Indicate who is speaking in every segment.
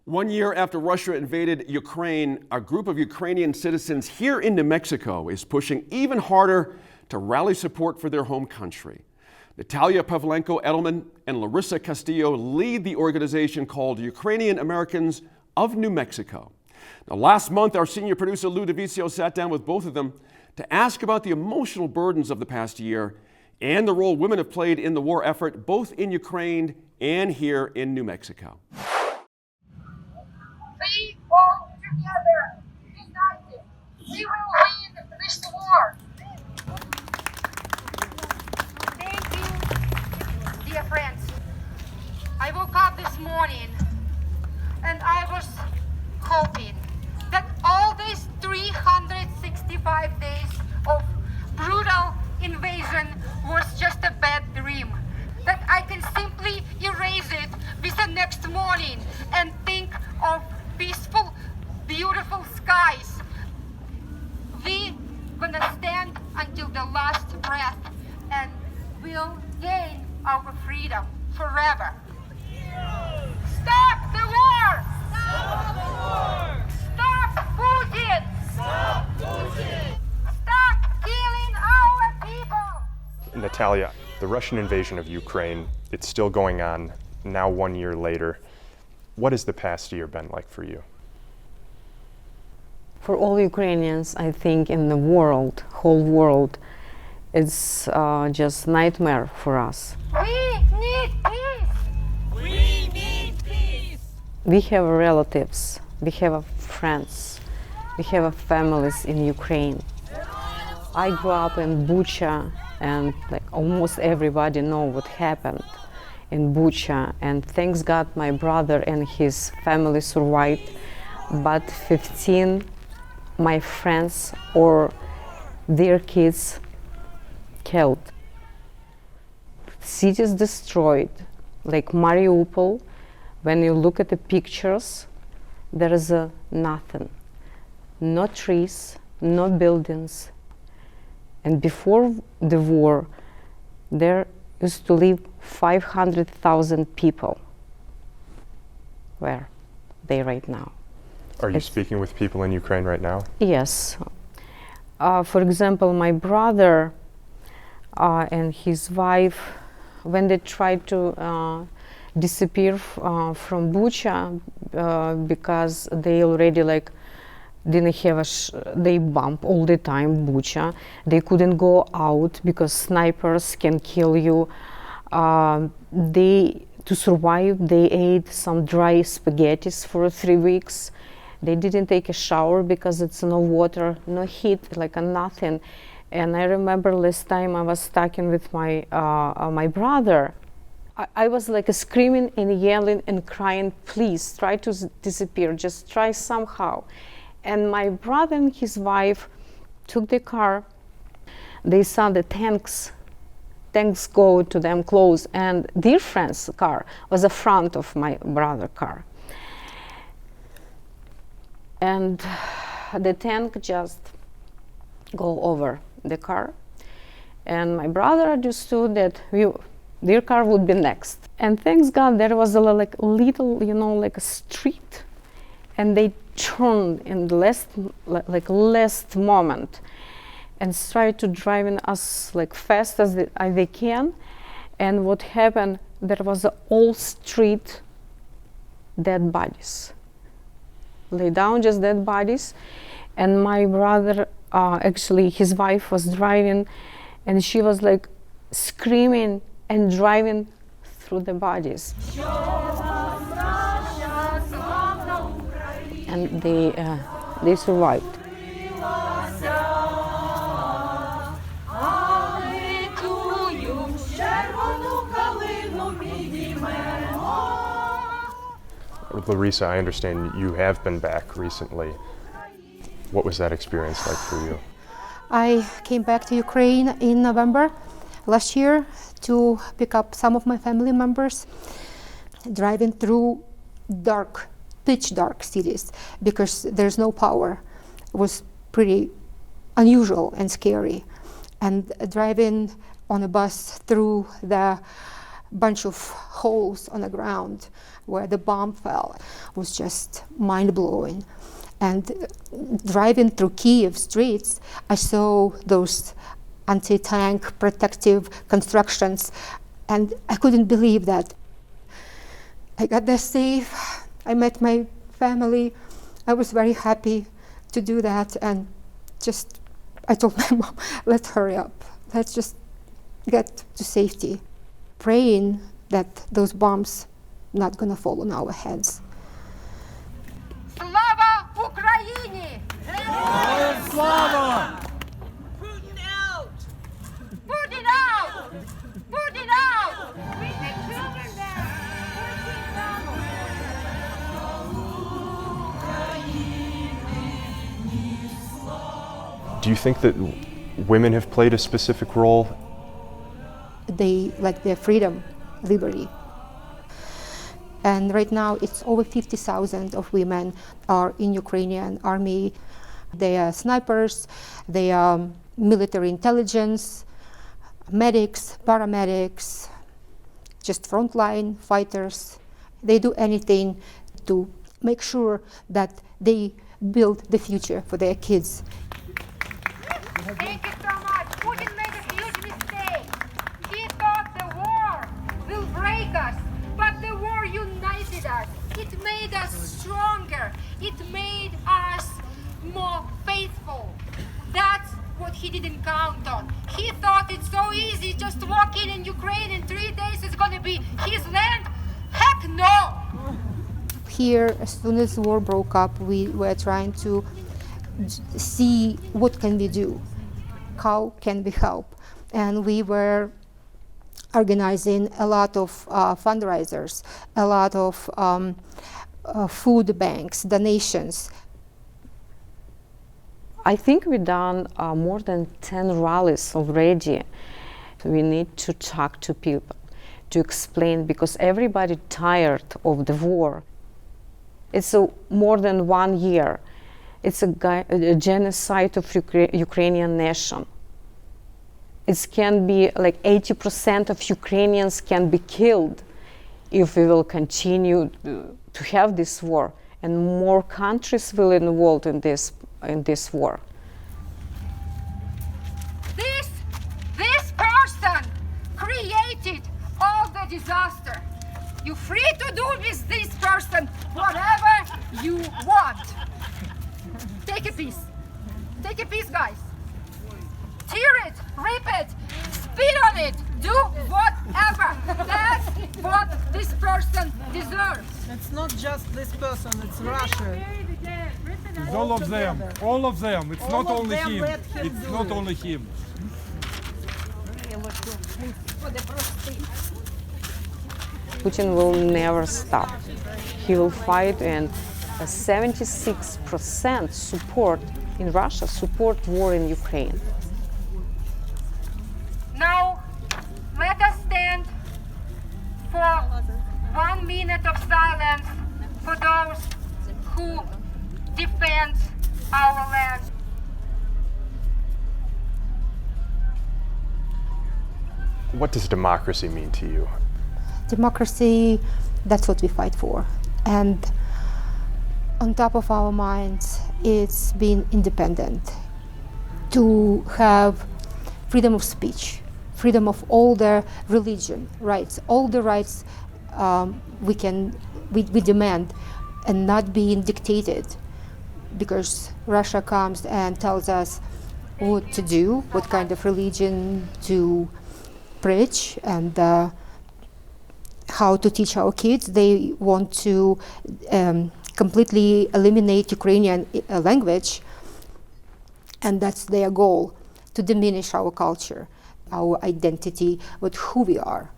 Speaker 1: 1 year after Russia invaded Ukraine, a group of Ukrainian citizens here in New Mexico is pushing even harder to rally support for their home country. Natalia Pavlenko-Edelman and Larissa Castillo lead the organization called Ukrainian Americans of New Mexico. Now, last month, our senior producer Lou DeVizio sat down with both of them to ask about the emotional burdens of the past year and the role women have played in the war effort, both in Ukraine and here in New Mexico.
Speaker 2: We all together, united, we will win this war.
Speaker 3: Thank you, dear friends. I woke up this morning and I was hoping that all these 365 days of brutal invasion was just a bad dream. That I can simply erase it with the next morning and think of peaceful, beautiful skies. We gonna stand until the last breath and we'll gain our freedom forever. Stop the war! Stop the war! Stop Putin! Stop Putin! Stop killing our people!
Speaker 4: Natalia, the Russian invasion of Ukraine, it's still going on now 1 year later. What has the past year been like for you?
Speaker 5: For all Ukrainians, I think in the world, whole world, it's just nightmare for us.
Speaker 3: We need peace!
Speaker 6: We need peace!
Speaker 5: We have relatives, we have friends, we have families in Ukraine. I grew up in Bucha, and almost everybody know what happened in Bucha, and thanks God my brother and his family survived, but 15 my friends or their kids killed. Cities destroyed, like Mariupol. When you look at the pictures, there is nothing, no trees, no buildings. And before the war, there used to live 500,000 people. Where are they right now?
Speaker 4: Are you speaking with people in Ukraine right now?
Speaker 5: Yes. For example, my brother and his wife, when they tried to disappear from Bucha because they already didn't have they bump all the time Bucha. They couldn't go out because snipers can kill you. To survive, they ate some dry spaghettis for 3 weeks. They didn't take a shower because it's no water, no heat, nothing. And I remember last time I was talking with my my brother. I was screaming and yelling and crying, please try to disappear, just try somehow. And my brother and his wife took the car. They saw the tanks go to them close, and their friend's car was the front of my brother's car. And the tank just go over the car. And my brother understood that their car would be next. And thanks God there was a little, a street, and they turned in the last moment and tried to drive in us fast as they can. And what happened, there was a whole street dead bodies, lay down just dead bodies. And my brother, actually his wife was driving, and she was screaming and driving through the bodies. And they survived.
Speaker 4: Larissa, I understand you have been back recently. What was that experience like for you?
Speaker 7: I came back to Ukraine in November last year to pick up some of my family members, driving through dark, pitch dark cities because there's no power. It was pretty unusual and scary. And driving on a bus through the bunch of holes on the ground where the bomb fell was just mind-blowing. And driving through Kiev streets, I saw those anti-tank protective constructions, and I couldn't believe that. I got there safe, I met my family, I was very happy to do that, and just, I told my mom, let's hurry up, let's just get to safety, praying that those bombs not gonna fall on our heads.
Speaker 3: Slava Ukraini!
Speaker 6: Slava! Putin out!
Speaker 3: Putin out! Putin out! Bring the children there!
Speaker 4: Do you think that women have played a specific role?
Speaker 7: They like their freedom, liberty. And right now it's over 50,000 of women are in Ukrainian army. They are snipers, they are military intelligence, medics, paramedics, just frontline fighters. They do anything to make sure that they build the future for their kids.
Speaker 3: Thank you so much. Putin made a huge mistake. He thought the war will break us, but the war united us. It made us stronger. It made us more faithful. That's what he didn't count on. He thought it's so easy, just walk in Ukraine in 3 days it's gonna be his land. Heck no!
Speaker 7: Here, as soon as the war broke up, we were trying to see what can we do, how can we help, and we were organizing a lot of fundraisers, a lot of food banks, donations.
Speaker 5: I think we've done more than 10 rallies already. We need to talk to people, to explain, because everybody tired of the war. It's more than 1 year. It's a genocide of Ukrainian nation. It can be like 80% of Ukrainians can be killed if we will continue to have this war, and more countries will involved in this war.
Speaker 3: This person created all the disaster. You're free to do with this person whatever you want. Take a piece. Take a piece, guys. Tear it, rip it, spit on it, do whatever. That's what this person deserves.
Speaker 8: It's not just this person, it's Russia.
Speaker 9: It's all of them. All of them. It's
Speaker 8: All
Speaker 9: not
Speaker 8: of
Speaker 9: only
Speaker 8: them
Speaker 9: him.
Speaker 8: let him
Speaker 9: It's
Speaker 8: do
Speaker 9: not
Speaker 8: it.
Speaker 9: only him.
Speaker 5: Putin will never stop. He will fight, and 76% support in Russia support war in Ukraine.
Speaker 3: Now, let us stand for 1 minute of silence for those who defend our land.
Speaker 4: What does democracy mean to you?
Speaker 7: Democracy, that's what we fight for. And on top of our minds, it's being independent, to have freedom of speech, freedom of all the religion rights, all the rights we demand, and not being dictated, because Russia comes and tells us what to do, what kind of religion to preach, and how to teach our kids. They want to completely eliminate Ukrainian language, and that's their goal, to diminish our culture, our identity, with who we are.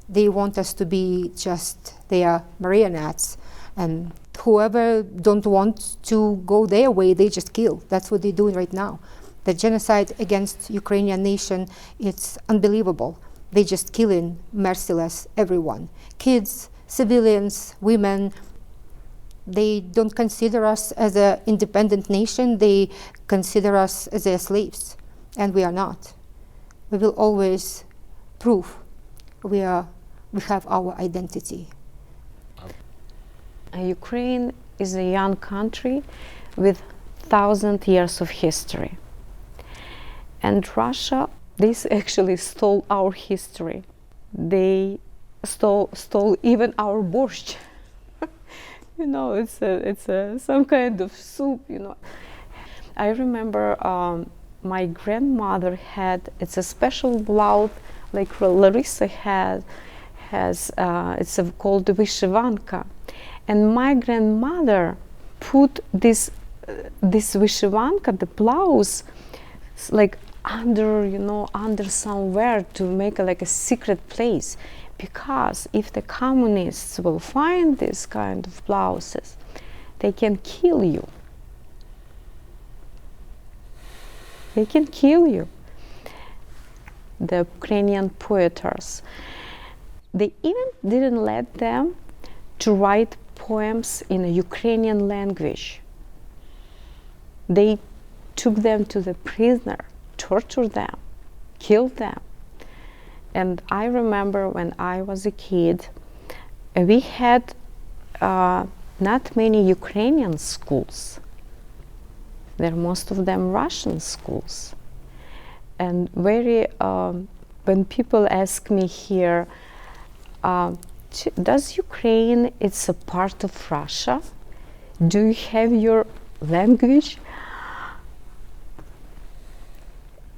Speaker 7: They want us to be just their marionettes, and whoever don't want to go their way, they just kill. That's what they're doing right now. The genocide against Ukrainian nation, it's unbelievable. They just killing merciless everyone. Kids, civilians, women. They don't consider us as an independent nation. They consider us as their slaves, and we are not. We will always prove we are we have our identity.
Speaker 5: Ukraine is a young country with 1,000 years of history. And Russia, this actually stole our history. They stole even our borscht. You know, it's some kind of soup, you know. I remember my grandmother had, it's a special blouse like Larissa has, it's called vyshivanka. And my grandmother put this vyshivanka, the blouse, like under, you know, under somewhere to make like a secret place. Because if the communists will find this kind of blouses, they can kill you. They can kill you. The Ukrainian poetess, they even didn't let them to write poems in a Ukrainian language. They took them to the prisoner, tortured them, killed them. And I remember when I was a kid, we had not many Ukrainian schools. They're most of them Russian schools. And when people ask me here, does Ukraine, it's a part of Russia? Do you have your language?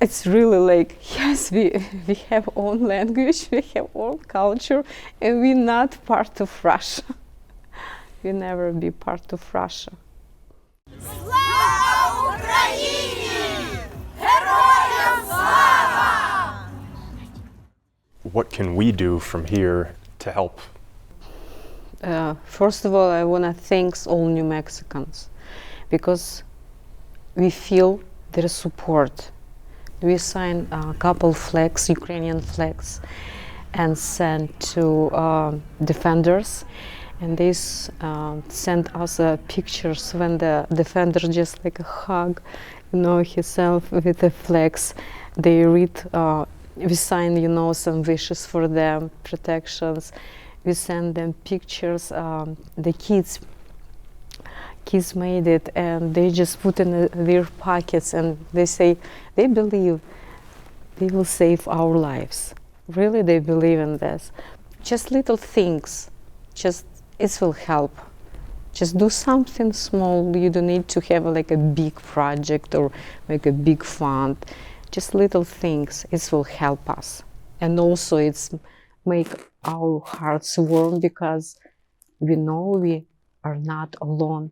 Speaker 5: It's really like, yes, we have own language, we have own culture, and we're not part of Russia. We'll never be part of Russia.
Speaker 6: Слава Україні! Героям слава!
Speaker 4: What can we do from here to help?
Speaker 5: First of all, I want to thank all New Mexicans because we feel their support. We signed a couple flags, Ukrainian flags, and sent to defenders. And they sent us pictures when the defender just like a hug, you know, himself with the flags. They read, we signed, you know, some wishes for them, protections. We send them pictures. The kids made it, and they just put in their pockets, and they say they believe they will save our lives. Really, they believe in this. Just little things, just it will help. Just do something small. You don't need to have like a big project or like a big fund. Just little things, it will help us. And also it's make our hearts warm because we know we are not alone.